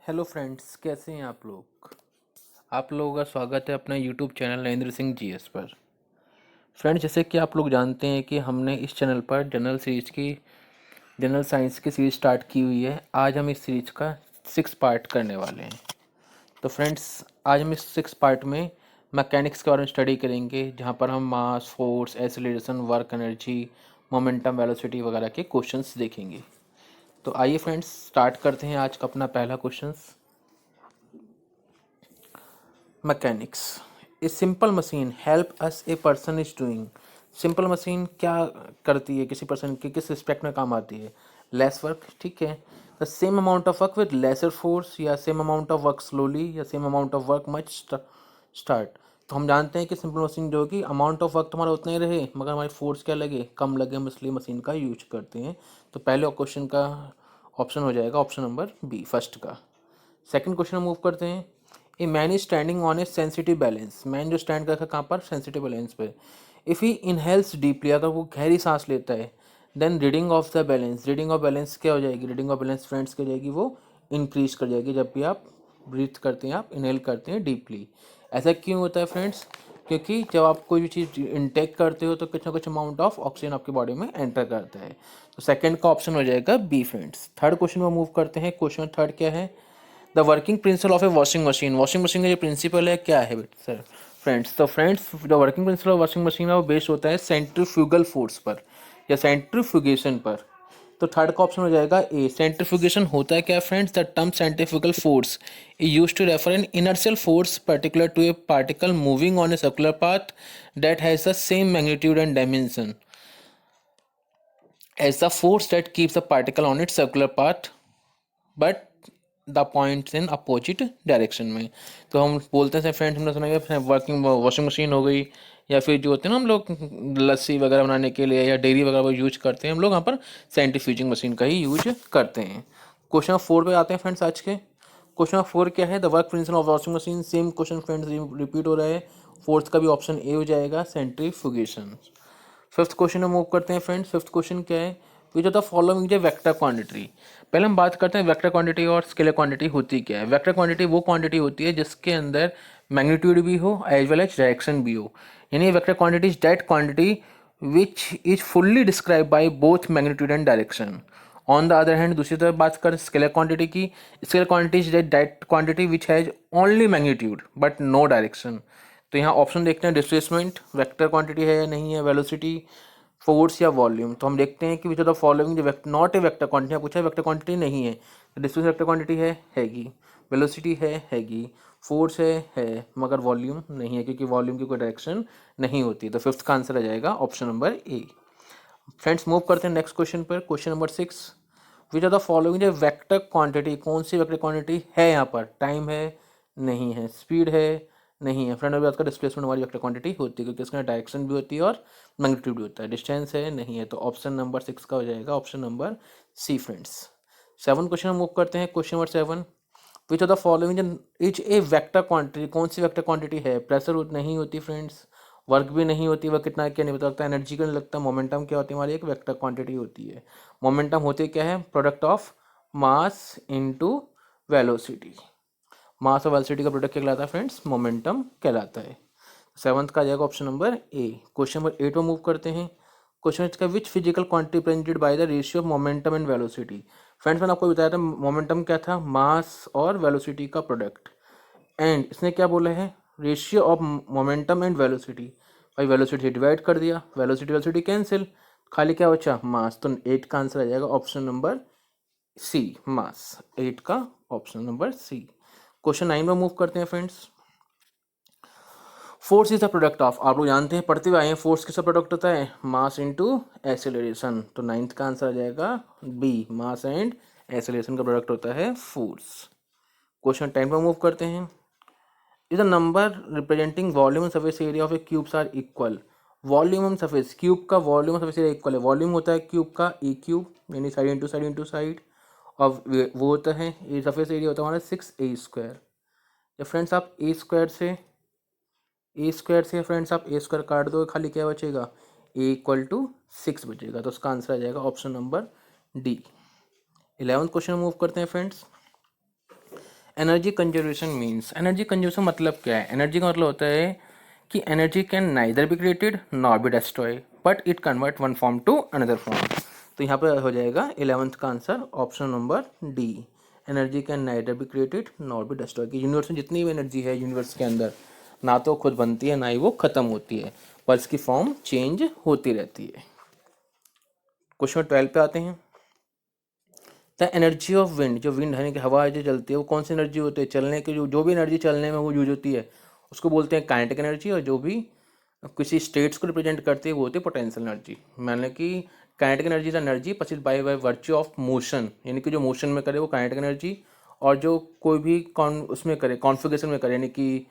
Hello friends, कैसे हैं आप लोगों का स्वागत है अपना YouTube channel Narendra Singh GS पर। फ्रेंड्स, जैसे कि आप लोग जानते हैं कि हमने इस चैनल पर जनरल साइंस की सीरीज स्टार्ट की हुई है। आज हम इस सीरीज का 6 पार्ट करने वाले हैं। तो फ्रेंड्स, आज हम इस 6 पार्ट में मैकेनिक्स के बारे में स्टडी करेंगे, जहाँ पर हम mass, force, acceleration, work energy, momentum, velocity वगैरह के क्वेश्चंस देखेंगे। तो आइए फ्रेंड्स, स्टार्ट करते हैं आज का अपना पहला questions. Mechanics. A simple machine help us a person is doing. Simple machine क्या करती है, किसी पर्सन के किस रिस्पेक्ट में काम आती है? लेस वर्क, ठीक है। The same amount of work with lesser force, या same amount of work slowly, या same amount of work much start. तो हम जानते हैं कि सिंपल मशीन जो होगी, अमाउंट ऑफ वर्क तुम्हारा उतना ही रहे मगर हमारी फोर्स क्या लगे, कम लगे, हम इसलिए मशीन का यूज करते हैं। तो पहले क्वेश्चन का ऑप्शन हो जाएगा ऑप्शन नंबर बी, फर्स्ट का। सेकंड क्वेश्चन मूव करते हैं। A man is standing on a sensitive balance. Man जो स्टैंड करता है कहाँ पर? सेंसिटिव बैलेंस पे। इफ़ ही इनहेल्स डीपली, अगर वो गहरी सांस लेता है, then reading of the balance. Reading of balance क्या हो जाएगी? रीडिंग ऑफ बैलेंस फ्रेंड्स क्या हो जाएगी? वो इंक्रीज कर जाएगी जब भी आप ब्रीथ करते हैं, आप इनहेल करते हैं डीपली। ऐसा क्यों होता है फ्रेंड्स? क्योंकि जब आप कोई भी चीज़ इनटेक करते हो तो कुछ ना कुछ अमाउंट ऑफ ऑक्सीजन आपकी बॉडी में एंटर करता है। तो सेकंड का ऑप्शन हो जाएगा बी फ्रेंड्स। थर्ड क्वेश्चन में मूव करते हैं। क्वेश्चन थर्ड क्या है? The working principle of A washing machine. Washing machine का जो प्रिंसिपल है क्या है सर? फ्रेंड्स, तो फ्रेंड्स, जो working principle of washing machine है वो बेस्ड होता है सेंट्रीफ्यूगल फोर्स पर या सेंट्रीफ्यूगेशन पर। तो थर्ड का ऑप्शन हो जाएगा ए। सेंट्रीफ्यूगेशन होता है क्या friends? The term centrifugal force use to refer an inertial force particular to a particle moving on a circular path that has the same magnitude and dimension as the force that keeps the particle on its circular path but the points in opposite direction में। तो हम बोलते हैं friends, हमने सुना है working washing machine हो गई, या फिर जो होते हैं ना हम लोग लस्सी वगैरह बनाने के लिए या डेयरी वगैरह यूज करते हैं, हम लोग यहाँ पर सेंट्रीफ्यूजिंग मशीन का ही यूज करते हैं। क्वेश्चन नंबर 4 पे आते हैं फ्रेंड्स आज के। क्वेश्चन नंबर 4 क्या है? The work principle of washing machine. Same question friends repeat हो रहा है। फोर्थ का भी ऑप्शन ए हो जाएगा, सेंट्रीफ्यूगेशन। फिफ्थ क्वेश्चन में मूव करते हैं फ्रेंड्स। फिफ्थ क्वेश्चन क्या है? विच of the following is vector quantity. पहले हम बात करते हैं वेक्टर क्वांटिटी और स्केलर क्वांटिटी होती क्या है। वेक्टर क्वांटिटी वो क्वांटिटी होती है जिसके अंदर मैग्नीट्यूड भी हो एज वेल एज डायरेक्शन भी हो। यानी vector quantity is that quantity which is fully describe by both magnitude and direction. On the other hand, दूसरी तरफ बात करें स्केलर क्वांटिटी की, scalar quantity is that quantity which has only magnitude but no direction. तो यहाँ option देखते हैं, displacement vector quantity है या नहीं है, वेलोसिटी, फोर्स या वॉल्यूम। तो हम देखते हैं कि विच ऑफ द फॉलोइंग जो नॉट ए वेक्टर क्वांटिटी, पूछा है वेक्टर क्वांटिटी नहीं है, तो डिस्प्लेसमेंट वेक्टर क्वांटिटी है, हैगी। वेलोसिटी हैगी। फोर्स है मगर वॉल्यूम नहीं है, क्योंकि वॉल्यूम की कोई डायरेक्शन नहीं होती। तो फिफ्थ का आंसर आ जाएगा option number A. Friends, move करते हैं नेक्स्ट क्वेश्चन पर। Question number 6। Which of the following जो वेक्टर क्वांटिटी, कौन सी वेक्टर क्वांटिटी है यहाँ पर? टाइम है, नहीं है। स्पीड है, नहीं है। फ्रेंड अभी आपका डिस्प्लेसमेंट हमारी वेक्टर क्वांटिटी होती है, क्योंकि इसका डायरेक्शन भी होती है और मैग्नीट्यूड भी होता है। डिस्टेंस है, नहीं है। तो ऑप्शन नंबर 6 का हो जाएगा option number C friends. 7 question move करते हैं। Question number 7। Which of the following is a vector quantity, कौन सी वेक्टर क्वांटिटी है? प्रेशर नहीं होती फ्रेंड्स, वर्क भी नहीं होती, वह कितना क्या नहीं पता लगता, एनर्जी का नहीं लगता। मोमेंटम क्या होती है? हमारी एक वेक्टर क्वांटिटी होती है। मोमेंटम होती क्या है? Product of mass into velocity. Mass और वेलोसिटी का प्रोडक्ट क्या कहलाता है फ्रेंड्स? मोमेंटम कहलाता है। सेवंथ का आ जाएगा option number A. Question number 8 में मूव करते हैं। क्वेश्चन का which physical quantity represented by the ratio of momentum and velocity. Friends, मैंने आपको बताया था मोमेंटम क्या था? मास और वेलोसिटी का प्रोडक्ट। एंड इसने क्या बोला है? Ratio of momentum and velocity. भाई वेलोसिटी डिवाइड कर दिया, वेलोसिटी वेलोसिटी कैंसिल, खाली क्या बचा? मास। तो 8 का आंसर आ जाएगा ऑप्शन नंबर सी, मास। 8 का ऑप्शन नंबर सी। क्वेश्चन 9 में मूव करते हैं friends. Force is the product of, आप लोग जानते हैं, पढ़ते हुए आए हैं, फोर्स किसका प्रोडक्ट होता है? Mass into acceleration. तो 9th का आंसर आ जाएगा बी, मास एंड एक्सेलरेशन का प्रोडक्ट होता है फोर्स। क्वेश्चन 10 पर मूव करते हैं। Is the number representing volume and surface area of a cubes are equal. Volume and surface, cube का वॉल्यूम और सरफेस एरिया इक्वल है। वॉल्यूम होता है क्यूब का ए क्यूब, यानी side into side into side, और वो होता है ये सरफेस एरिया होता है हमारा 6a²। जब फ्रेंड्स आप ए स्क्वायर से फ्रेंड्स आप a² काट दो, खाली क्या बचेगा? a = 6 बचेगा। तो उसका आंसर आ जाएगा option number D. 11th question move करते हैं friends. Energy conservation means, energy conservation मतलब क्या है? एनर्जी का मतलब होता है कि energy can neither be created nor be destroy but it convert one form to another form. तो यहाँ पर हो जाएगा 11th का answer option number D, energy can neither be created nor be destroy. कि यूनिवर्स में जितनी भी एनर्जी है यूनिवर्स के अंदर, ना तो खुद बनती है ना ही वो ख़त्म होती है, पर इसकी फॉर्म चेंज होती रहती है। क्वेश्चन 12 पे आते हैं। द एनर्जी ऑफ विंड, जो विंड है कि हवा जो चलती है वो कौन सी एनर्जी होती है? चलने की जो भी एनर्जी चलने में वो यूज होती है उसको बोलते हैं काइनेटिक एनर्जी, और जो भी किसी स्टेट्स को रिप्रेजेंट करती है वो होती है पोटेंशियल एनर्जी। माने कि kinetic energy is energy possessed by virtue of motion, यानी कि जो मोशन में करे वो काइनेटिक एनर्जी, और जो कोई भी उसमें करे कॉन्फ़िगरेशन में करे, यानी कि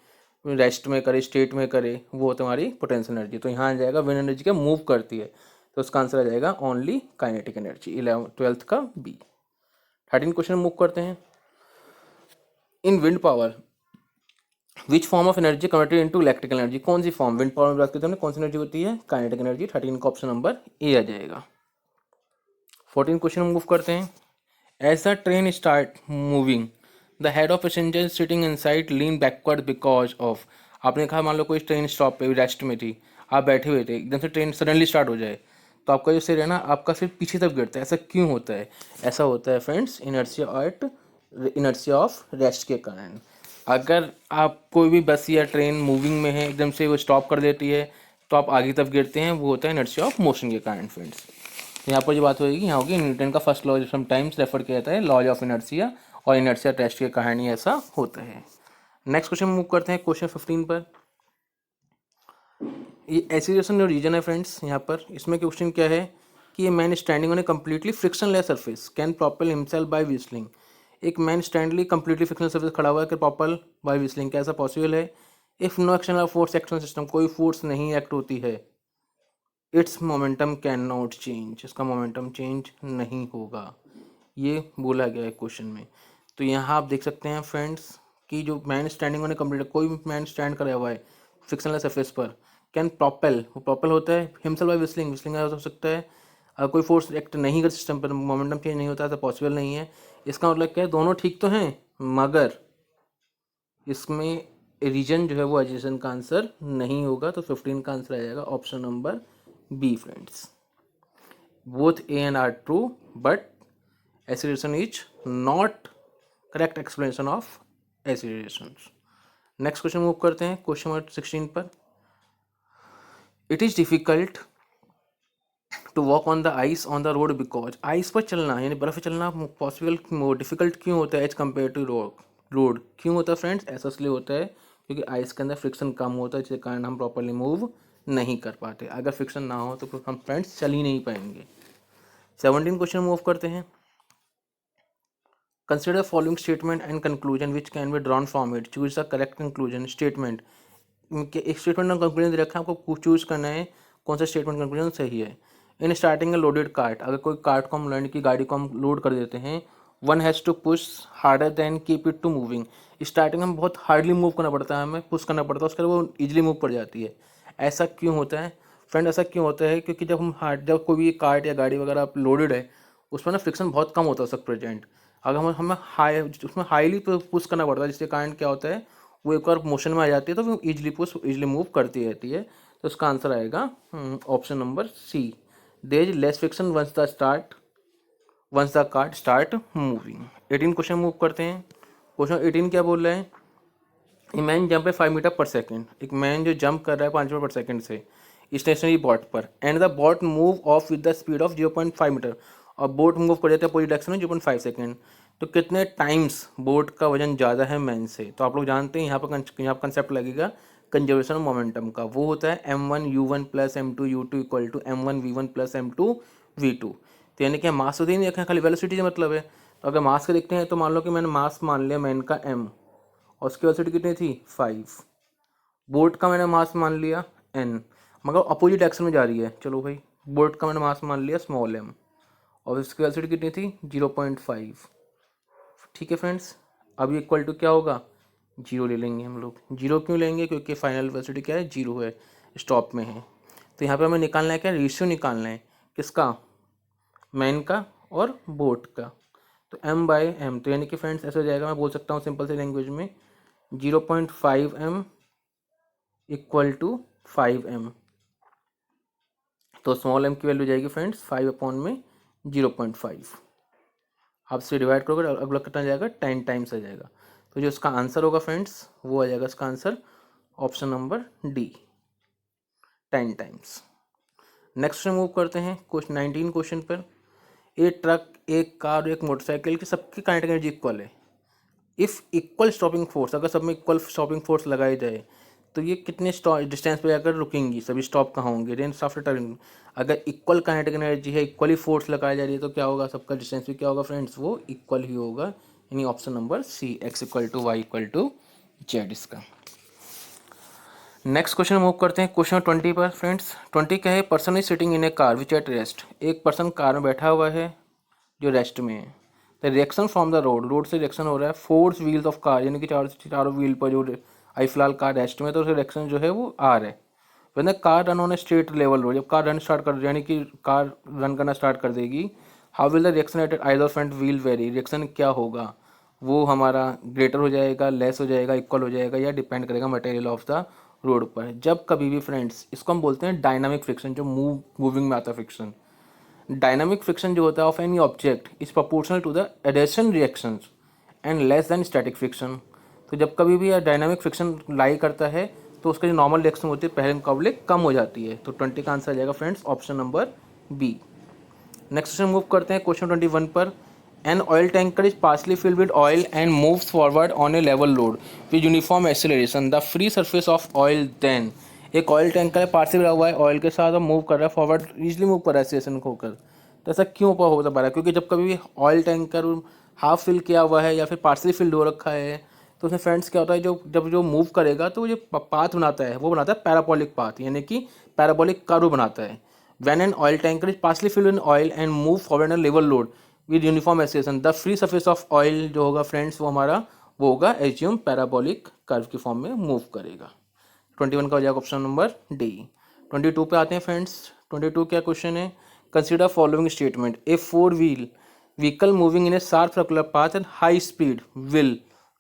रेस्ट में करे स्टेट में करे, वो तुम्हारी पोटेंशियल एनर्जी। तो यहाँ आ जाएगा विंड एनर्जी क्या मूव करती है, तो उसका आंसर आ जाएगा ओनली काइनेटिक एनर्जी, 12th का बी। 13 क्वेश्चन मूव करते हैं। इन wind power which form of energy converted into electrical energy, कौन सी फॉर्म विंड पावर में बात करते हैं कौन सी एनर्जी होती है? Kinetic energy. 13 का ऑप्शन नंबर ए आ जाएगा। 14 क्वेश्चन मूव करते हैं। As the train start moving the head of passenger sitting inside lean backward because of, आपने कहा मान लो कोई ट्रेन स्टॉप पे रेस्ट में थी, आप बैठे हुए थे, एकदम से ट्रेन सडनली स्टार्ट हो जाए तो आपका जो सिर है ना आपका सिर पीछे तक गिरता है। ऐसा क्यों होता है? ऐसा होता है फ्रेंड्स इनर्शिया ऑफ रेस्ट के कारण। अगर आप कोई भी बस या ट्रेन मूविंग में है एकदम से वो स्टॉप कर देती है तो आप आगे तक गिरते हैं, वो होता है इनर्शिया ऑफ मोशन के कारण फ्रेंड्स। यहाँ पर जो बात होगी यहाँ होगी न्यूटन का फर्स्ट लॉ, जो समटाइम्स रेफर किया जाता है लॉज ऑफ इनर्शिया, और इनर्शिया टेस्ट के कारण ही ऐसा होता है। नेक्स्ट क्वेश्चन मूव करते हैं क्वेश्चन 15 पर। ये एसिलेशन जो रीजन है फ्रेंड्स यहाँ पर, इसमें क्वेश्चन क्या है कि ये man standing on a completely frictionless surface can propel himself by whistling. एक man standing completely frictional surface खड़ा हुआ है कि प्रोपेल बाय व्हीसलिंग, क्या ऐसा पॉसिबल है? If no action of force action system, कोई फोर्स नहीं एक्ट होती है, it's momentum can not change, इसका मोमेंटम चेंज नहीं होगा, ये बोला गया है क्वेश्चन में। तो यहाँ आप देख सकते हैं फ्रेंड्स कि जो man standing on A complete, कोई भी मैन स्टैंड करा हुआ है फिक्शनल सरफेस पर, कैन प्रोपेल, वो प्रोपेल होता है हिमसेल्फ बाय व्हिसलिंग, व्हिसलिंग हो सकता है। अगर कोई फोर्स एक्ट नहीं कर सिस्टम पर, मोमेंटम चेंज नहीं होता तो पॉसिबल नहीं है। इसका मतलब क्या है? दोनों ठीक तो हैं मगर इसमें रीजन जो है वो एडजेसेंट का आंसर नहीं होगा। तो 15 का आंसर आ जाएगा option number B friends. Both A and R true but acceleration is not correct explanation of accelerations। Next question move करते हैं क्वेश्चन नंबर 16 पर। It is difficult to walk on the ice on the road because, ice पर चलना यानी बर्फ पर चलना possible difficult क्यों होता है एज कम्पेयर टू रोड क्यों होता है फ्रेंड्स? ऐसा इसलिए होता है क्योंकि आइस के अंदर फ्रिक्शन कम होता है, जिसके कारण हम प्रॉपरली मूव नहीं कर पाते। अगर फ्रिक्शन ना हो तो फिर हम फ्रेंड्स चल ही नहीं पाएंगे। 17 क्वेश्चन मूव करते हैं। Consider the following statement and conclusion which can be drawn from it. Choose the correct conclusion statement। एक स्टेटमेंट और कंक्लूजन दे रखा है, आपको चूज करना है कौन सा स्टेटमेंट कंक्लूजन सही है। In starting A loaded cart, अगर कोई कार्ट को हम लर्न की गाड़ी को हम लोड कर देते हैं, one has to push harder than keep it to moving. Starting में बहुत हार्डली मूव करना पड़ता है, हमें पुश करना पड़ता है, उसके बाद वो इजिली मूव कर जाती है। ऐसा क्यों होता है फ्रेंड? ऐसा क्यों होता है क्योंकि जब कोई भी कार्ट या गाड़ी वगैरह लोडेड है उसमें ना फ्रिक्शन बहुत कम होता है उसका प्रेजेंट। अगर हमें उसमें हाईली पुश करना पड़ता है, जिसके कारण क्या होता है वो एक बार मोशन में आ जाती है तो वो इजली मूव करती रहती है। तो उसका आंसर आएगा option number C, there is less friction once the cart start moving. 18 question move करते हैं। क्वेश्चन 18 क्या बोल रहे हैं? ए मैन जंप है 5 मीटर पर सेकेंड, एक मैन जो जंप कर रहा है 5 मीटर पर सेकेंड से स्टेशनरी बोट पर, and the boat move off with the speed of 0.5 metre, और बोट मूव कर जाता है अपोजिट डायरेक्शन में 0.5 सेकेंड। तो कितने टाइम्स बोट का वजन ज़्यादा है मैन से? तो आप लोग जानते हैं यहाँ पर कंसेप्ट लगेगा कंजर्वेशन मोमेंटम का। वो होता है m1u1 plus m2u2 equal to m1v1 plus m2v2। तो यानी कि मास तो नहीं रखें, खाली वेलोसिटी का मतलब है। तो अगर मास का देखते हैं तो मान लो कि मैंने मास मान लिया मैन का m, और उसकी वेलोसिटी कितनी थी 5। बोट का मैंने मास मान लिया n, मगर अपोजिट डायरेक्शन में जा रही है। चलो भाई, बोट का मैंने मास मान लिया स्मॉल m, और इसकी वेलोसिटी कितनी थी 0.5। ठीक है फ्रेंड्स, अब ये इक्वल टू क्या होगा? जीरो ले लेंगे हम लोग। जीरो क्यों लेंगे? क्योंकि फाइनल वेलोसिटी क्या है? जीरो है, स्टॉप में है। तो यहाँ पे हमें निकालना है क्या? रेशियो निकालना है किसका? मैन का और बोट का। तो m/m, तो यानी कि फ्रेंड्स ऐसा हो जाएगा, मैं बोल सकता हूँ सिंपल सी लैंग्वेज में 0.5m इक्वल टू 5m। तो स्मॉल m की वैल्यू जाएगी फ्रेंड्स 5/0.5। आप से डिवाइड करोगे अगला कितना जाएगा 10 टाइम्स आ जाएगा। तो जो इसका आंसर होगा फ्रेंड्स वो आ जाएगा इसका answer option number D, 10 times. Next question move करते हैं क्वेश्चन 19 क्वेश्चन पर। एक ट्रक, एक कार, एक मोटरसाइकिल की सबकी काइनेटिक एनर्जी इक्वल है। इफ़ इक्वल स्टॉपिंग फोर्स, अगर सब में इक्वल स्टॉपिंग फोर्स लगाई जाए तो ये कितने डिस्टेंस पे जाकर रुकेंगी, सभी स्टॉप कहाँ होंगे, रेंज आफ्टर टर्निंग। अगर इक्वल काइनेटिक एनर्जी है, इक्वली फोर्स लगाई जा रही है तो क्या होगा, सबका डिस्टेंस भी क्या होगा फ्रेंड्स, वो इक्वल ही होगा। यानी option number C, x equal to y equal to z इसका। नेक्स्ट क्वेश्चन मूव करते हैं क्वेश्चन 20 पर फ्रेंड्स। 20 क्या है, person is sitting in a car which at rest. एक पर्सन कार में बैठा हुआ है जो रेस्ट में है। The reaction from the road, road से रिएक्शन हो रहा है, फोर्स व्हील्स ऑफ कार, यानी कि चारों व्हील पर जो आई फिलहाल कार रेस्ट में, तो रिएक्शन जो है वो आर है। When the car run on a straight level road, जब कार रन स्टार्ट कर, यानी कि कार रन करना स्टार्ट कर देगी, how will the reaction at either front wheel very, reaction क्या होगा, वो हमारा ग्रेटर हो जाएगा, लेस हो जाएगा, इक्वल हो जाएगा, या डिपेंड करेगा मटेरियल ऑफ द रोड पर। जब कभी भी फ्रेंड्स, इसको हम बोलते हैं डायनामिक फ्रिक्शन, जो मूविंग में आता है फ्रिक्शन। डायनामिक फ्रिक्शन जो होता है of any object is proportional to the adhesion reactions and less than static friction. तो जब कभी भी डायनामिक फ्रिक्शन लाई करता है तो उसका जो नॉर्मल रिएक्शन होती है पहले मुकाबले कम हो जाती है। तो 20 का आंसर आ जाएगा friends option number B. Next question move करते हैं क्वेश्चन 21 पर। An oil tanker is partially filled with oil and moves forward on a level road with uniform acceleration, the free surface of oil then. एक oil tanker है, partially भरा हुआ है oil के साथ और मूव कर रहा है फॉरवर्ड, इजीली मूव कर रहा है स्टेशन को होकर। तो ऐसा क्यों होता पा रहा है, क्योंकि जब कभी भी ऑयल टैंकर हाफ फिल किया हुआ है या फिर पार्सली फिल्ड हो रखा है तो उसमें फ्रेंड्स क्या होता है, जो मूव करेगा तो जो पाथ बनाता है वो बनाता है पैराबोलिक पाथ, यानी कि पैराबोलिक कर्व बनाता है। When an oil tanker is partially filled in oil and move forward an level load with uniform acceleration, the free surface of oil जो होगा फ्रेंड्स वो हमारा वो होगा एज्यूम पैराबोलिक कर्व की फॉर्म में मूव करेगा। 21 का हो जाएगा ऑप्शन नंबर डी। 22 पे आते हैं फ्रेंड्स। 22 क्या क्वेश्चन है, consider following statement, A 4 wheel vehicle moving in A sharp circular path and high speed will.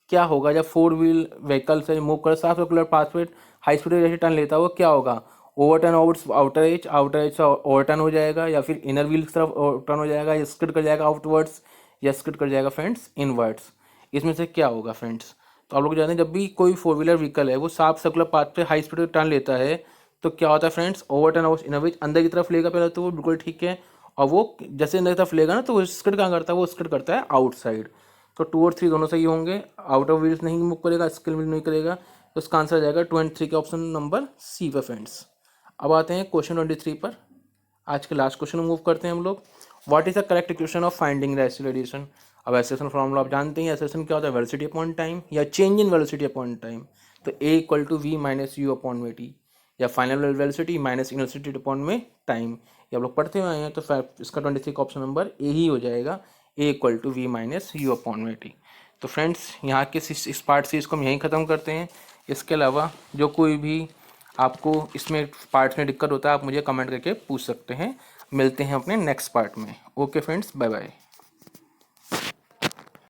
क्या होगा जब 4 व्हील व्हीकल से मूव कर शार्प सर्कुलर पाथ पे हाई स्पीड जैसे टर्न लेता है वो क्या होगा, ओवरटर्न आउटर एज से ओवरटर्न हो जाएगा, या फिर इनर व्हील की तरफ टर्न हो जाएगा, या स्किड कर जाएगा आउटवर्ड्स, या स्किड कर जाएगा फ्रेंड्स इनवर्ड्स। इसमें से क्या होगा फ्रेंड्स। तो आप लोग जानते हैं जब भी कोई 4 व्हीलर व्हीकल है वो शार्प सर्कुलर पाथ पे हाई स्पीड टर्न लेता है तो क्या होता है friends, overturn out inner wheel अंदर की तरफ लेगा पहले तो वो बिल्कुल ठीक है, और वो जैसे अंदर की तरफ लेगा ना तो वो स्किड कहाँ करता है, वो स्किड करता है आउटसाइड। तो 2 और 3 दोनों सही होंगे, आउटर व्हील्स नहीं मूव करेगा, स्किल व्हील नहीं करेगा, तो इसका आंसर आ जाएगा 23 के ऑप्शन नंबर सी पर फ्रेंड्स। अब आते हैं क्वेश्चन 23 पर, आज के लास्ट क्वेश्चन मूव करते हैं हम लोग। What is the correct equation of finding the acceleration. अब एक्सेलरेशन फॉर्मूला आप जानते हैं, एक्सेलरेशन क्या होता है, वेलोसिटी अपॉन टाइम या change in velocity upon time. तो a equal to v minus u upon में टी, या फाइनल वेलोसिटी माइनस इनर्सिटी अपॉन में टाइम, ये आप लोग पढ़ते हुए आए हैं। तो इसका 23 का ऑप्शन नंबर ए ही हो जाएगा, a equal to v minus u upon में टी। तो फ्रेंड्स यहाँ के इस पार्ट से इसको हम यहीं ख़त्म करते हैं। इसके अलावा जो कोई भी आपको इसमें पार्ट्स में दिक्कत होता है आप मुझे कमेंट करके पूछ सकते हैं। मिलते हैं अपने नेक्स्ट पार्ट में। Okay friends, bye bye.